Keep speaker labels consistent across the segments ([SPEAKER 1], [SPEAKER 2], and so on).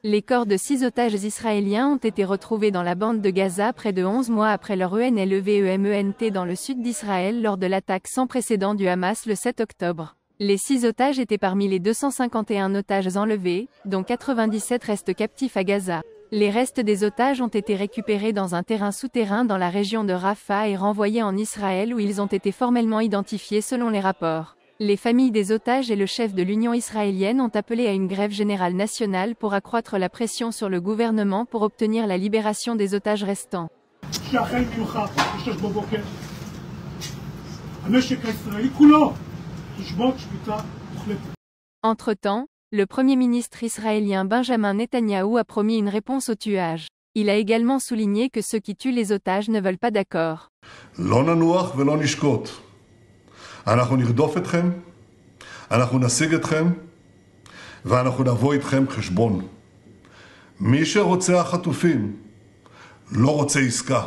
[SPEAKER 1] Les corps de 6 otages israéliens ont été retrouvés dans la bande de Gaza près de 11 mois après leur ENLEVEMENT dans le sud d'Israël lors de l'attaque sans précédent du Hamas le 7 octobre. Les 6 otages étaient parmi les 251 otages enlevés, dont 97 restent captifs à Gaza. Les restes des otages ont été récupérés dans un terrain souterrain dans la région de Rafah et renvoyés en Israël où ils ont été formellement identifiés selon les rapports. Les familles des otages et le chef de l'Union israélienne ont appelé à une grève générale nationale pour accroître la pression sur le gouvernement pour obtenir la libération des otages restants. Entre-temps, le Premier ministre israélien Benjamin Netanyahou a promis une réponse aux tuages. Il a également souligné que ceux qui tuent les otages ne veulent pas d'accord.
[SPEAKER 2] אנחנו נרדוף אתכם, אנחנו נשיג אתכם, ואנחנו נבוא איתכם חשבון. מי שרוצה החטופים, לא רוצה עסקה.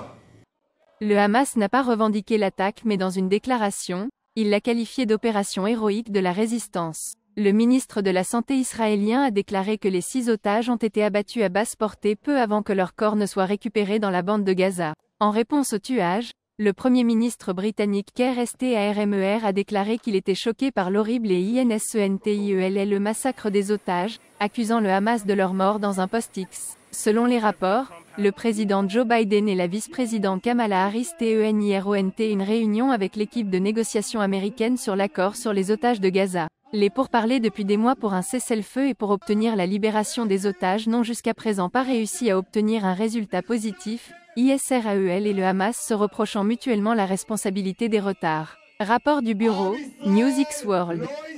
[SPEAKER 1] Le Hamas n'a pas revendiqué l'attaque mais dans une déclaration, il l'a qualifiée d'opération héroïque de la résistance. Le ministre de la Santé israélien a déclaré que les 6 otages ont été abattus à basse portée peu avant que leurs corps ne soient récupérés dans la bande de Gaza. En réponse au tuage, le Premier ministre britannique Keir Starmer a déclaré qu'il était choqué par l'horrible et insentiel massacre des otages, accusant le Hamas de leur mort dans un post-X. Selon les rapports, le président Joe Biden et la vice-présidente Kamala Harris teniront une réunion avec l'équipe de négociation américaine sur l'accord sur les otages de Gaza. Les pourparlers depuis des mois pour un cessez-le-feu et pour obtenir la libération des otages n'ont jusqu'à présent pas réussi à obtenir un résultat positif, Israël et le Hamas se reprochant mutuellement la responsabilité des retards. Rapport du bureau, News X World.